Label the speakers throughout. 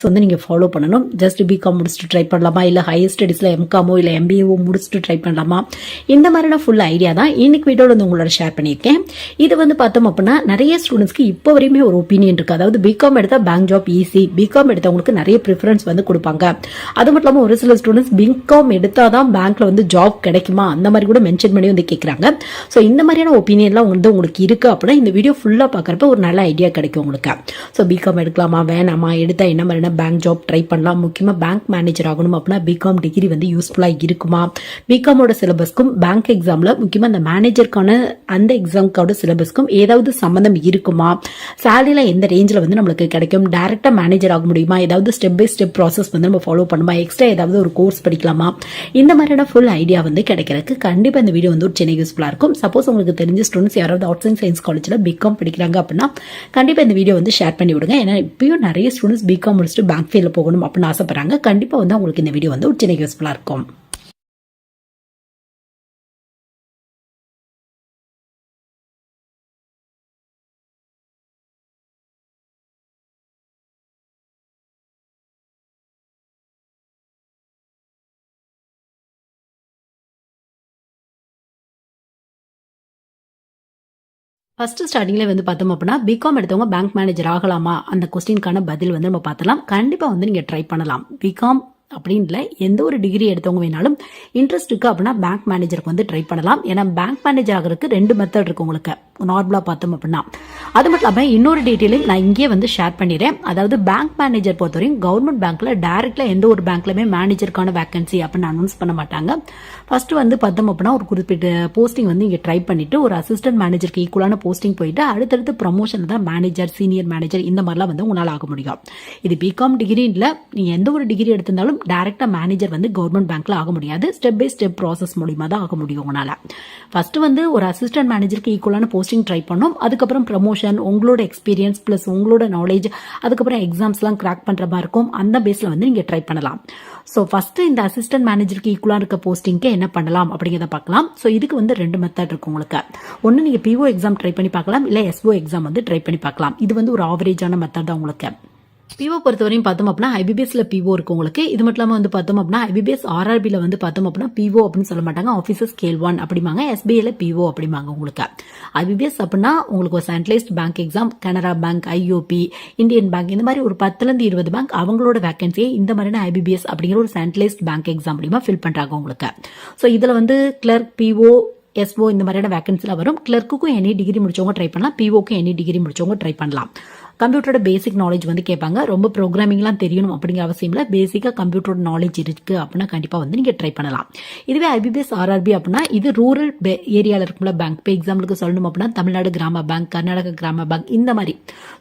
Speaker 1: வந்து நீங்கள் ஃபாலோ பண்ணணும். ஜஸ்ட் பிகாம் முடிச்சுட்டு ட்ரை பண்ணலாமா, இல்லை ஹையர் ஸ்டடீஸில் எம்காமோ இல்லை எம்பிஏவோ முடிச்சுட்டு ட்ரை பண்ணலாமா, இந்த மாதிரியான ஃபுல் ஐடியா தான் இன்னைக்கு வீடியோவில் வந்து உங்களோட ஷேர் பண்ணியிருக்கேன். இது வந்து பார்த்தோம் அப்படின்னா நிறைய ஸ்டூடெண்ட்ஸ்க்கு இப்போ வரையுமே ஒரு ஒப்பீனியன் இருக்குது. அதாவது பிகாம் எடுத்தால் பேங்க் ஜாப் ஈஸி, பிகாம் எடுத்தவங்களுக்கு நிறைய ப்ரிஃபரன்ஸ் வந்து கொடுப்பாங்க. அது மட்டும் இல்லாமல் ஒரு சில ஸ்டூடெண்ட்ஸ் பிகாம் எடுத்தால் தான் பேங்க்ல வந்து ஜாப் கிடைக்குமா அந்த மாதிரி கூட மென்ஷன் பண்ணி வந்து கேட்குறாங்க. ஸோ இந்த மாதிரியான ஒப்பீனியன்லாம் வந்து உங்களுக்கு இருக்குது அப்படின்னா இந்த வீடியோ ஃபுல்லாக பார்க்குறப்ப ஒரு நல்ல ஐடியா கிடைக்கும் உங்களுக்கு. ஸோ பிகாம் எடுக்கலாமா வேணாமா, எடுத்தால் என்ன மாதிரியான பேங்க் ஜாப் ட்ரை பண்ணலாம், முக்கியமாக பேங்க் மேனேஜர் ஆகணும் அப்படின்னா பிகாம் டிகிரி வந்து யூஸ்ஃபுல்லாக இருக்குமா, பிகாமோட சிலபஸ்க்கும் பேங்க் எக்ஸாமில் முக்கியமாக அந்த மேனேஜருக்கான அந்த எக்ஸாமுக்கோட சிலபஸ்க்கும் ஏதாவது சம்மந்தம் இருக்குமா, சேலரியில் எந்த ரேஞ்சில் வந்து நம்மளுக்கு கிடைக்கும், டைரக்டாக மேனேஜர் ஆக முடியுமா, ஏதாவது ஸ்டெப் பை ஸ்டெப் ப்ராசஸ் வந்து நம்ம ஃபாலோ பண்ணுமா, எக்ஸ்ட்ரா ஏதாவது ஒரு கோர்ஸ் படிக்கலாமா, இந்த மாதிரியான ஃபுல் ஐடியா வந்து கிடைக்கிறதுக்கு கண்டிப்பாக இந்த வீடியோ வந்து ஒரு சின்ன யூஸ்ஃபுல்லாக இருக்கும். சப்போஸ் உங்களுக்கு தெரிஞ்ச ஸ்டூடெண்ட்ஸ் யாராவது ஆர்ட்ஸ் அண்ட் சயின்ஸ் காலேஜில் பிகாம் படிக்கிறாங்க அப்படின்னா கண்டிப்பாக இந்த வீடியோ வந்து ஷேர் பண்ணி விடுங்க. ஏன்னா இப்பயும் நிறைய ஸ்டூடெண்ட்ஸ் பிகாம் முடிச்சுட்டு பேங்க் ஃபீல்டில் போகணும் அப்படின்னு ஆசைப்படுறாங்க. கண்டிப்பாக வந்து உங்களுக்கு இந்த வீடியோ வந்து ஒரு சின்ன யூஸ்ஃபுல்லாக இருக்கும். ஃபர்ஸ்ட் ஸ்டார்டிங்ல வந்து பார்த்தோம் அப்படின்னா பிகாம் எடுத்தவங்க பேங்க் மேனேஜர் ஆகலாமா அந்த கொஸ்டின்கான பதில் வந்து நம்ம பார்த்தலாம். கண்டிப்பாக வந்து நீங்கள் ட்ரை பண்ணலாம். பிகாம் அப்படின்ல எந்த ஒரு டிகிரி எடுத்தவங்க வேணாலும் இன்ட்ரெஸ்ட் இருக்கு அப்படின்னா பேங்க் மேனேஜருக்கு வந்து ட்ரை பண்ணலாம். ஏன்னா பேங்க் மேனேஜர் ஆகிறதுக்கு 2 மெத்தட் இருக்கு உங்களுக்கு நார்மலாக பார்த்தோம் அப்படின்னா. அது மட்டும் இல்லாமல் இன்னொரு டீட்டெயிலையும் நான் இங்கேயே வந்து ஷேர் பண்ணிடுறேன். அதாவது பேங்க் மேனேஜர் பொறுத்தவரையும் கவர்மெண்ட் பேங்க்ல டைரக்ட்ல எந்த ஒரு பேங்க்லயுமே மேனேஜருக்கான வேகன்சி அப்படின்னு அனௌன்ஸ் பண்ண மாட்டாங்க. ஃபர்ஸ்ட் வந்து பார்த்தோம் அப்படின்னா ஒரு குறிப்பிட்ட போஸ்டிங் வந்து இங்கே ட்ரை பண்ணிட்டு ஒரு அசிஸ்டன்ட் மேனேஜருக்கு ஈக்குவலான போஸ்டிங் போயிட்டு அடுத்தடுத்து ப்ரமோஷன் தான் மேனேஜர் சீனியர் மேனேஜர் இந்த மாதிரிலாம் வந்து உங்களால் ஆக முடியும். இது பிகாம் டிகிரி இல்லை, நீங்க எந்த ஒரு டிகிரி எடுத்திருந்தாலும் டைரக்டா மேனேஜர் வந்து கவர்மெண்ட் பேங்க்ல ஆக முடியாது. ஸ்டெப் பை ஸ்டெப் ப்ராசஸ் மூலியமா தான் ஆக முடியும் உங்களால. ஃபர்ஸ்ட் வந்து ஒரு அசிஸ்டன்ட் மேனேஜருக்கு ஈக்குவலான போஸ்டிங் ட்ரை பண்ணும். அதுக்கப்புறம் ப்ரமோஷன், உங்களோட எக்ஸ்பீரியன்ஸ் பிளஸ் உங்களோட நாலேஜ், அதுக்கப்புறம் எக்ஸாம்ஸ்லாம் கிராக் பண்ற மாதிரி இருக்கும். அந்த பேஸ்ல வந்து நீங்க ட்ரை பண்ணலாம். ஸோ ஃபர்ஸ்ட் இந்த அசிஸ்டன்ட் மேனேஜருக்கு ஈக்குவலாக இருக்க போஸ்டிங்க்கு என்ன பண்ணலாம் அப்படிங்கிறத பார்க்கலாம். ஸோ இதுக்கு வந்து 2 மெத்தட் இருக்கு உங்களுக்கு. ஒன்று நீங்கள் பிஓ எக்ஸாம் ட்ரை பண்ணி பார்க்கலாம், இல்லை எஸ்ஓ எக்ஸாம் வந்து ட்ரை பண்ணி பார்க்கலாம். இது வந்து ஒரு ஆவரேஜான மெத்தட் தான் உங்களுக்கு. பிஓ பொறுத்தவரையும் பார்த்தோம் அப்படின்னா ஐபிபிஎஸ்ல பிஓ இருக்கு உங்களுக்கு. இது மட்டும் இல்லாமல் வந்து பார்த்தோம் அப்படின்னா ஐபிபிஎஸ் ஆர்ஆர்பியில் வந்து பார்த்தோம் அப்படின்னா பிஓ அப்படின்னு சொல்ல மாட்டாங்க, ஆஃபீஸர் ஸ்கேல் 1 அப்படிம்பாங்க. எஸ்பிஐல பிஓ அப்படிம்பாங்க உங்களுக்கு. ஐபிபிஎஸ் அப்படின்னா உங்களுக்கு ஒரு centralised bank exam, Canara bank, IOB, Indian bank, இந்த மாதிரி ஒரு 10லேருந்து 20 பேங்க் அவங்களோட வேகன்சியை இந்த மாதிரியான ஐபிபிஎஸ் அப்படிங்கிற ஒரு சென்ட்ரலைஸ்ட் பேங்க் எக்ஸாம் மூலியமா ஃபில் பண்றாங்க உங்களுக்கு. ஸோ இதுல வந்து கிளர்க், பிஓ, எஸ்ஓ இந்த மாதிரியான வேகன்சிலாம் வரும். கிளர்க்குக்கும் எனி டிகிரி முடிச்சவங்க ட்ரை பண்ணலாம், பிஓக்கும் எனி டிகிரி முடிச்சவங்க ட்ரை பண்ணலாம். கம்ப்யூட்டரோட பேசிக் நாலேஜ் வந்து கேட்பாங்க. ரொம்ப ப்ரோக்ராமிங்லாம் தெரியணும் அப்படிங்கிற அவசியம் இல்லை. பேசிக்காக கம்ப்யூட்டரோட நாலேஜ் இருக்கு அப்படின்னா கண்டிப்பாக வந்து நீங்கள் ட்ரை பண்ணலாம். இதுவே ஐபிபிஎஸ் ஆர்ஆர்பி அப்படின்னா இது ரூரல் ஏரியாவில் இருக்கும்ல பேங்க். இப்போ எக்ஸாம்பிளுக்கு சொல்லணும் அப்படின்னா தமிழ்நாடு கிராம பேங்க், கர்நாடகா கிராம பேங்க் இந்த மாதிரி.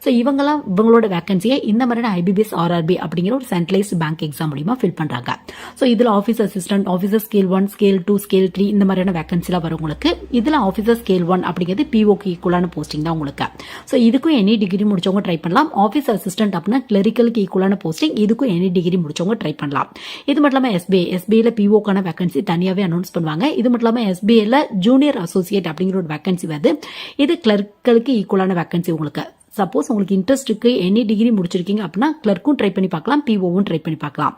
Speaker 1: ஸோ இவங்களோட வேகன்சியை இந்த மாதிரியான ஐபிபிஎஸ் ஆர்ஆர்பி அப்படிங்கிற ஒரு சென்ட்ரலைஸ்ட் பேங்க் எக்ஸாம் மூலியமா ஃபில் பண்றாங்க. ஸோ இதில் office assistant, officer scale 1, scale 2, scale 3 இந்த மாதிரியான வேகன்சிலாம் வரும் உங்களுக்கு. இதில் ஆஃபீஸர் ஸ்கேல் 1 அப்படிங்கிறது பிஓக்கு ஈக்குவலான போஸ்டிங் தான் உங்களுக்கு. ஸோ இதுக்கும் எனி டிகிரி முடிச்சவங்க ட்ரை பண்ணலாம். ஆஃபீஸ் அசிஸ்டன்ட் அப்படின்னா கிளரிக்கலுக்கு ஈக்குவலான போஸ்டிங், இதுக்கும் எனி டிகிரி முடிச்சவங்க ட்ரை பண்ணலாம். இது மட்டும் இல்லாமல் எஸ்பிஐல பிஓக்கான வேகன்சி தனியாகவே அனௌன்ஸ் பண்ணுவாங்க. இது மட்டும் இல்லாமல் எஸ்பிஐல ஜூனியர் அசோசியேட் அப்படிங்கிற ஒரு வேகன்சி வருது. இது கிளர்க்கலுக்கு ஈக்குவலான வேகன்சி உங்களுக்கு. சப்போஸ் உங்களுக்கு இன்ட்ரெஸ்ட் இருக்கு, எனி டிகிரி முடிச்சிருக்கீங்க அப்படின்னா கிளர்க்கும் ட்ரை பண்ணி பார்க்கலாம், பிஓவும் ட்ரை பண்ணி பார்க்கலாம்.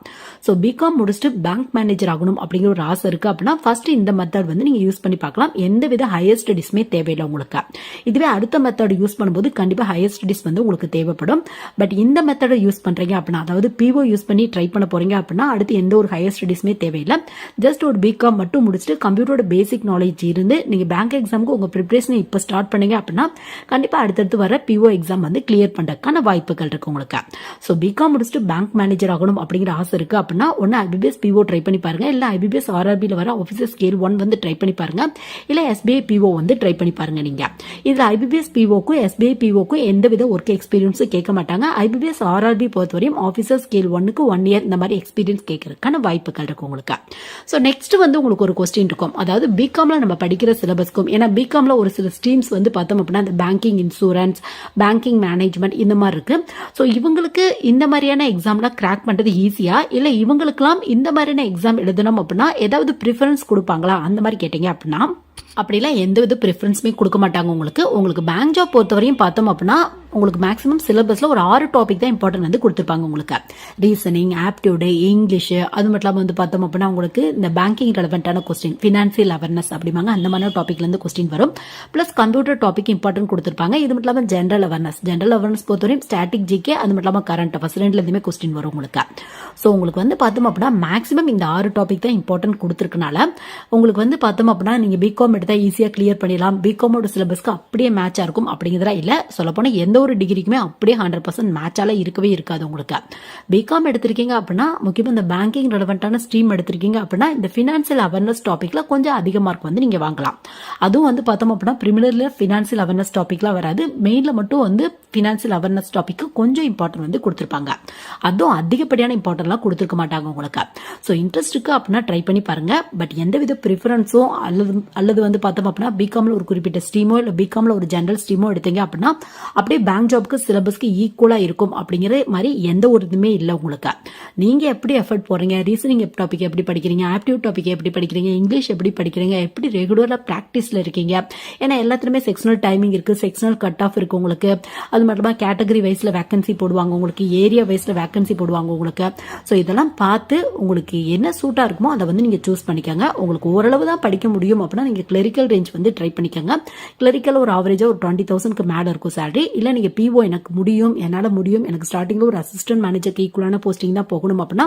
Speaker 1: ஸோ பிகாம் முடிச்சுட்டு பேங்க் மேனேஜர் ஆகணும் அப்படிங்கிற ஒரு ஆசை இருக்கு அப்படின்னா ஃபர்ஸ்ட் இந்த மெத்தட் வந்து நீங்க யூஸ் பண்ணி பார்க்கலாம். எந்தவித ஹையர் ஸ்டடிஸ்மே தேவையில்லை உங்களுக்கு. இதுவே அடுத்த மெத்தட் யூஸ் பண்ணும்போது கண்டிப்பா ஹையர் ஸ்டடிஸ் வந்து உங்களுக்கு தேவைப்படும். பட் இந்த மெத்தடை யூஸ் பண்றீங்க அப்படின்னா, அதாவது பிஓ யூஸ் பண்ணி ட்ரை பண்ண போறீங்க அப்படின்னா அடுத்து எந்த ஒரு ஹையர் ஸ்டடிஸ்மே தேவையில்லை. ஜஸ்ட் ஒரு பிகாம் மட்டும் முடிச்சுட்டு கம்ப்யூட்டரோட பேசிக் நாலேஜ் இருந்து நீங்க பேங்க் எக்ஸாமுக்கு உங்க ப்ரிப்பரேஷனை இப்போ ஸ்டார்ட் பண்ணீங்க அப்படின்னா கண்டிப்பா அடுத்தடுத்து வர பிஓ எக்ஸாம் வந்து கிளியர் பண்றதுக்கான வாய்ப்புகள் இருக்கு உங்களுக்கு. சோ பிகாம் முடிச்சுட்டு பேங்க் மேனேஜர் ஆகணும் அப்படிங்கிற ஆசை இருக்கு அப்படின்னா ஒன்னு ஐபிபிஎஸ் பிஓ ட்ரை பண்ணி பாருங்க, இல்ல ஐபிபிஎஸ் ஆர்ஆர்பியில் வர ஆஃபீஸர் ஸ்கேல் 1 வந்து ட்ரை பண்ணி பாருங்க, இல்ல எஸ்பிஐ பிஓ வந்து ட்ரை பண்ணி பாருங்க. நீங்க இதுல ஐபிபிஎஸ் பிஓக்கும் எஸ்பிஐ பிஓக்கும் எந்தவித ஒர்க் எக்ஸ்பீரியன்ஸும் கேட்க மாட்டாங்க. ஐபிபிஎஸ் ஆர்ஆர்பி பொறுத்தவரையும் ஆஃபீஸர் ஸ்கேல் 1க்கு 1 இயர் இந்த மாதிரி எக்ஸ்பீரியன்ஸ் கேட்கறதுக்கான வாய்ப்புகள் இருக்கு உங்களுக்கு. சோ நெக்ஸ்ட் வந்து உங்களுக்கு ஒரு கொஸ்டின் இருக்கும். அதாவது பிகாம்ல நம்ம படிக்கிற சிலபஸ்க்கும், ஏன்னா பிகாம்ல ஒரு சில ஸ்ட்ரீம்ஸ் வந்து பார்த்தோம் அப்படின்னா அந்த பேங்கிங், இன்சூரன்ஸ், பேங்கிங் மேனேஜ்மெண்ட் இந்த மாதிரி இருக்கு. ஸோ இவங்களுக்கு இந்த மாதிரியான எக்ஸாம்லாம் கிராக் பண்றது ஈஸியா, இல்லை இவங்களுக்குலாம் இந்த மாதிரியான எக்ஸாம் எழுதணும் அப்படின்னா ஏதாவது ப்ரிஃபரன்ஸ் கொடுப்பாங்களா அந்த மாதிரி கேட்டீங்க அப்படின்னா அப்படிலாம் எந்த வித ப்ரிஃபரன்ஸுமே கொடுக்க மாட்டாங்க உங்களுக்கு பேங்க் ஜாப் பொறுத்தவரையும் பார்த்தோம் அப்படின்னா உங்களுக்கு மேக்ஸிமம் சிலபஸ்ல ஒரு 6 டாபிக் தான் இம்பார்ட்டன்ட் வந்து கொடுத்துருப்பாங்க உங்களுக்கு. ரீசனிங், ஆப்டியூடு, இங்கிலீஷ், அது மட்டும் இல்லாமல் வந்து பார்த்தோம் அப்படின்னா உங்களுக்கு இந்த பேங்கிங் ரெலவென்ட்டான கொஸ்டின், ஃபினான்சியல் அவேர்னஸ் அப்படிமாங்க அந்த மாதிரி டாபிக்ல இருந்து கொஸ்டின் வரும். பிளஸ் கம்ப்யூட்டர் டாபிக் இம்பார்ட்டன்ட் கொடுத்துருப்பாங்க. இது மட்டும் இல்லாமல் ஜென்ரல் அவேர்னஸ் பொறுத்தவரையும் ஸ்டாட்டிக் ஜிகே, அது மட்டும் இல்லாமல் கரண்ட் அஃபேர்ஸ் ரெண்டுலேருந்துமே கொஸ்டின் வரும் உங்களுக்கு. ஸோ உங்களுக்கு வந்து பார்த்தோம் அப்படின்னா மேக்ஸிமம் இந்த 6 டாபிக் தான் இம்பார்ட்டன்ட் கொடுத்துருக்கனால உங்களுக்கு வந்து பார்த்தோம் அப்படின்னா நீங்க பிகாம் எடுத்தா ஈஸியா கிளியர் பண்ணிடலாம், பிகாமோட சிலபஸ்க்கு அப்படியே மேட்சா இருக்கும் அப்படிங்கிறதா இல்ல. சொல்லப்போனா எந்த ஒரு டிகிரிக்குமே அப்படியே 100% மேட்சால இருக்கவே இருக்காது உங்களுக்கு. பிகாம் எடுத்திருக்கீங்க அப்படின்னா முக்கியமா இந்த பேங்கிங் ரெலவென்ட்டான ஸ்ட்ரீம் எடுத்திருக்கீங்க அப்படின்னா இந்த ஃபினான்சியல் அவேர்னஸ் டாபிக்ல கொஞ்சம் அதிக மார்க் வந்து நீங்க வாங்கலாம். அதுவும் வந்து பார்த்தோம் அப்படின்னா பிரிமினரில ஃபினான்சியல் அவேர்னஸ் டாபிக்லாம் வராது, மெயின்ல மட்டும் வந்து ஃபினான்சியல் அவேர்னஸ் டாபிக் கொஞ்சம் இம்பார்ட்டன்ட் வந்து கொடுத்துருப்பாங்க. அதுவும் அதிகப்படியான இம்பார்ட்டன்ட்லாம் கொடுத்துருக்க மாட்டாங்க உங்களுக்கு. ஸோ இன்ட்ரெஸ்ட் இருக்கு அப்படின்னா ட்ரை பண்ணி பாருங்க. பட் எந்தவித ப்ரிஃபரன்ஸும் அல்லது வந்து பார்த்தோம் அப்படின்னா பிகாம்ல ஒரு குறிப்பிட்ட ஸ்ட்ரீமோ இல்லை பிகாம்ல ஒரு ஜென்ரல் ஸ்ட்ரீமோ எடுத்தீங்க அப்படின்னா அப்படியே பேங்க் ஜாப்க்கு சிலபஸ்க்கு ஈக்குவலா இருக்கும் அப்படிங்கிற மாதிரி எந்த ஒரு இதுவுமே இல்லை உங்களுக்கு. நீங்க எப்படி எஃபர்ட் போறீங்க, ரீசனிங் டாபிக் எப்படி படிக்கிறீங்க, ஆப்டியூட் டாபிக் எப்படி படிக்கிறீங்க, இங்கிலீஷ் எப்படி படிக்கிறீங்க, எப்படி ரெகுலரா பிராக்டிஸ்ல இருக்கீங்க. ஏன்னா எல்லாத்துலயுமே செக்ஷனல் டைமிங் இருக்கு, செக்ஷனல் கட் ஆஃப் இருக்கு உங்களுக்கு. அது மட்டும் கேட்டகரி வைஸ்ல வேகன்சி போடுவாங்க உங்களுக்கு, ஏரியா வைஸ்ல வேகன்சி போடுவாங்க உங்களுக்கு. ஸோ இதெல்லாம் பார்த்து உங்களுக்கு என்ன சூட்டா இருக்குமோ அதை வந்து நீங்க சூஸ் பண்ணிக்கோங்க. உங்களுக்கு ஓரளவு தான் படிக்க முடியும் அப்படின்னா நீங்க கிளரிக்கல் ரேஞ்ச் வந்து ட்ரை பண்ணிக்கோங்க. கிளரிக்கல் ஒரு ஆவரேஜா ஒரு 20,000க்கு மேல இருக்கும் சேலரி. இல்ல நீங்க பிஓ எனக்கு முடியும், என்னால முடியும், எனக்கு ஸ்டார்டிங்ல ஒரு அசிஸ்டன்ட் மேனேஜருக்கு ஈக்குவலான போஸ்டிங் தான் போகணும் அப்படின்னா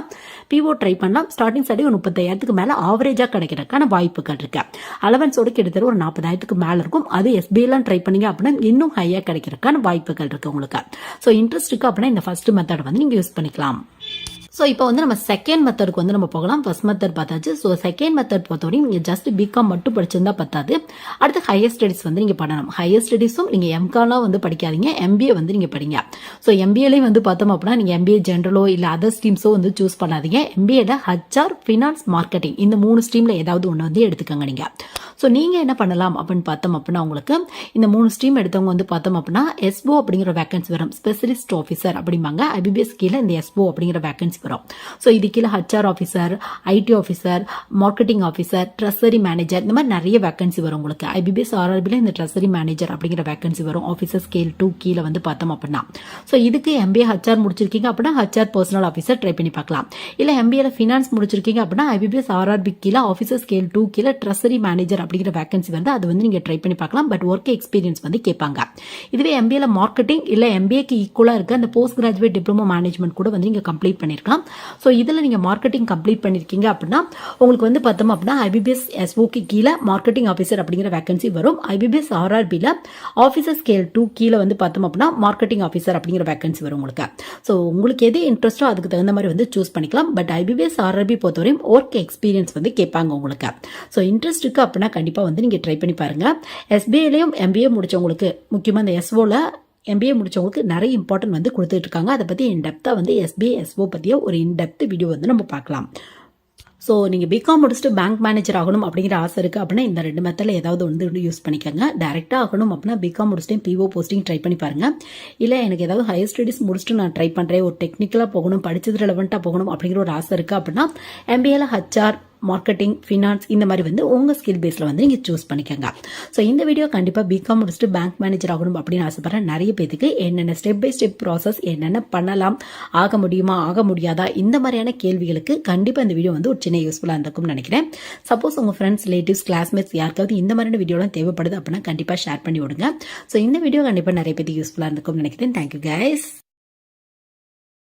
Speaker 1: பிஓ ட்ரை பண்ணலாம். ஸ்டார்டிங் சேலரி ஒரு 30,000க்கு மேல ஆவரேஜா கிடைக்கிறதுக்கான வாய்ப்புகள் இருக்கு. அலவன்ஸோட கிட்டத்தட்ட ஒரு 40,000க்கு மேல இருக்கும். அது எஸ்பிஐலாம் ட்ரை பண்ணீங்க அப்படின்னா இன்னும் ஹையா கிடைக்கிறதுக்கான வாய்ப்புகள் இருக்கு உங்களுக்கு. ஸோ இன்ட்ரெஸ்ட் இருக்கு அப்படின்னா இந்த ஃபர்ஸ்ட் மெத்தட் வந்து நீங்க யூஸ் பண்ணிக்கலாம். ஸோ இப்போ வந்து நம்ம செகண்ட் மெத்தடுக்கு வந்து நம்ம போகலாம். ஃபர்ஸ்ட் மெத்தட் பார்த்தாச்சு. ஸோ செகண்ட் மெத்தட் பொறுத்தவரையும் நீங்கள் ஜஸ்ட் பிகாம் மட்டும் படிச்சிருந்தா பத்தாது. அடுத்து ஹையர் ஸ்டடிஸ் வந்து நீங்கள் பண்ணணும். ஹையர் ஸ்டடிஸும் நீங்கள் எம்காலாம் வந்து படிக்காதீங்க, எம்பிஏ வந்து நீங்கள் படிங்க. ஸோ எம்பிஏலையும் வந்து பார்த்தோம் அப்படின்னா நீங்கள் எம்பிஏ ஜென்ரலோ இல்லை அதர் ஸ்ட்ரீம்ஸோ வந்து சூஸ் பண்ணாதீங்க. எம்பிஏல ஹச்ஆர், ஃபினான்ஸ், மார்க்கெட்டிங் இந்த 3 ஸ்ட்ரீம்ல ஏதாவது ஒன்று வந்து எடுத்துக்கோங்க நீங்க. ஸோ நீங்கள் என்ன பண்ணலாம் அப்படின்னு பார்த்தோம் அப்படின்னா உங்களுக்கு இந்த 3 ஸ்ட்ரீம் எடுத்தவங்க வந்து பார்த்தோம் அப்படின்னா எஸ்ஓ அப்படிங்கிற வேகன்சி வரும், ஸ்பெஷலிஸ்ட் ஆஃபீஸர் அப்படிம்பாங்க. ஐபிபிஎஸ் கீழே இந்த எஸ்ஓ அப்படிங்கிற வேகன்சி வரும். ஸோ இது கீழே HR officer, ID officer, marketing officer, treasury manager, இந்த மாதிரி நிறைய வேகன்சி வரும் உங்களுக்கு. ஐபிபிஎஸ் ஆர்ஆர்பியில் இந்த ட்ரெஸரி மேனேஜர் அப்படிங்கிற வேகன்சி வரும். ஆஃபீஸர் ஸ்கேல் 2 கீழே வந்து பார்த்தோம் அப்படின்னா. ஸோ இதுக்கு எம்பிஏ ஹச்ஆர் முடிச்சிருக்கீங்க அப்படின்னா ஹச்ஆர் பர்சனல் ஆஃபீஸர் ட்ரை பண்ணி பார்க்கலாம். இல்லை எம்பிஏல ஃபினான்ஸ் முடிச்சிருக்கீங்க அப்படின்னா ஐபிபிஎஸ் ஆர்ஆர்பி கீழே ஆஃபீஸர் ஸ்கேல் 2 கீழே ட்ரெஸரி மேனேஜர் அப்படிங்கிற வேகன்சி வந்து அது வந்து நீங்க ட்ரை பண்ணி பார்க்கலாம். பட் ஒர்க் எக்ஸ்பீரியன்ஸ் வந்து கேட்பாங்க. இதுவே எம்பிஏல மார்க்கெட்டிங் இல்ல எம்பிஏக்கு ஈக்குவலா இருக்க அந்த போஸ்ட் கிராஜுவேட் டிப்ளமோ மேனேஜ்மெண்ட் கூட வந்து நீங்க கம்ப்ளீட் பண்ணிருக்கலாம். ஸோ இதில் நீங்கள் மார்க்கெட்டிங் கம்ப்ளீட் பண்ணியிருக்கீங்க அப்படின்னா உங்களுக்கு வந்து பார்த்தோம் அப்படின்னா ஐபிபிஎஸ் எஸ்ஓக்கு கீழே மார்க்கெட்டிங் ஆஃபீஸர் அப்படிங்கிற வேகன்சி வரும். ஐபிபிஎஸ் ஆர்ஆர்பியில் ஆஃபீஸர் ஸ்கேல் 2 கீழே வந்து பார்த்தோம் அப்படின்னா மார்க்கெட்டிங் ஆஃபீஸர் அப்படிங்கிற வேகன்சி வரும் உங்களுக்கு. ஸோ உங்களுக்கு எது இன்ட்ரெஸ்ட்டோ அதுக்கு தகுந்த மாதிரி வந்து சூஸ் பண்ணிக்கலாம். பட் ஐபிபிஎஸ் ஆர்ஆர்பி பொறுத்தவரையும் ஒர்க் எக்ஸ்பீரியன்ஸ் வந்து கேட்பாங்க உங்களுக்கு. ஸோ இன்ட்ரெஸ்ட் இருக்கு அப்படின்னா கண்டிப்பாக வந்து நீங்கள் ட்ரை பண்ணி பாருங்க. எஸ்பிஐலையும் எம்பிஏ முடிச்சவங்களுக்கு முக்கியமாக இந்த எஸ்ஓல எம்பிஏ முடிச்சவங்களுக்கு நிறைய இம்பார்ட்டன்ட் வந்து கொடுத்துட்டு இருக்காங்க. அதை பற்றி இன்டெப்த்தாக வந்து எஸ்பிஐ எஸ்ஓ பற்றிய ஒரு இன்டெப்த் வீடியோ வந்து நம்ம பார்க்கலாம். ஸோ நீங்கள் பிகாம் முடிச்சுட்டு பேங்க் மேனேஜர் ஆகணும் அப்படிங்கிற ஆசை இருக்குது அப்படின்னா இந்த 2 மெத்தடில் ஏதாவது வந்து யூஸ் பண்ணிக்கோங்க. டேரெக்டாக ஆகணும் அப்படின்னா பிகாம் முடிச்சுட்டு பிஓ போஸ்டிங் ட்ரை பண்ணி பாருங்கள். இல்லை எனக்கு ஏதாவது ஹையர் ஸ்டடீஸ் முடிச்சுட்டு நான் ட்ரை பண்ணுறேன், ஒரு டெக்னிக்கலாக போகணும், படிச்சது ரெலவெண்ட்டாக போகணும் அப்படிங்கிற ஒரு ஆசை இருக்குது அப்படின்னா எம்பிஏல ஹச்ஆர், மார்க்கெட்டிங், ஃபினான்ஸ் இந்த மாதிரி வந்து உங்கள் ஸ்கில் பேஸில் வந்து நீங்கள் சூஸ் பண்ணிக்கோங்க. ஸோ இந்த வீடியோ கண்டிப்பாக பிகாம் முடிச்சுட்டு பேங்க் மேனேஜர் ஆகணும் அப்படின்னு ஆசைப்படுற நிறைய பேருக்கு என்னென்ன ஸ்டெப் பை ஸ்டெப் ப்ராசஸ், என்னென்ன பண்ணலாம், ஆக முடியுமா ஆக முடியாதா, இந்த மாதிரியான கேள்விகளுக்கு கண்டிப்பாக இந்த வீடியோ வந்து ஒரு சின்ன யூஸ்ஃபுல்லாக இருந்திருக்கும்னு நினைக்கிறேன். சப்போஸ் உங்கள் ஃப்ரெண்ட்ஸ், ரிலேட்டிவ்ஸ், கிளாஸ்மேட்ஸ் யாருக்காவது இந்த மாதிரியான வீடியோலாம் தேவைப்படுது அப்படின்னா கண்டிப்பாக ஷேர் பண்ணி விடுங்க. ஸோ இந்த வீடியோ கண்டிப்பாக நிறைய பேருக்கு யூஸ்ஃபுல்லாக இருந்திருக்கும்னு நினைக்கிறேன். Thank you guys.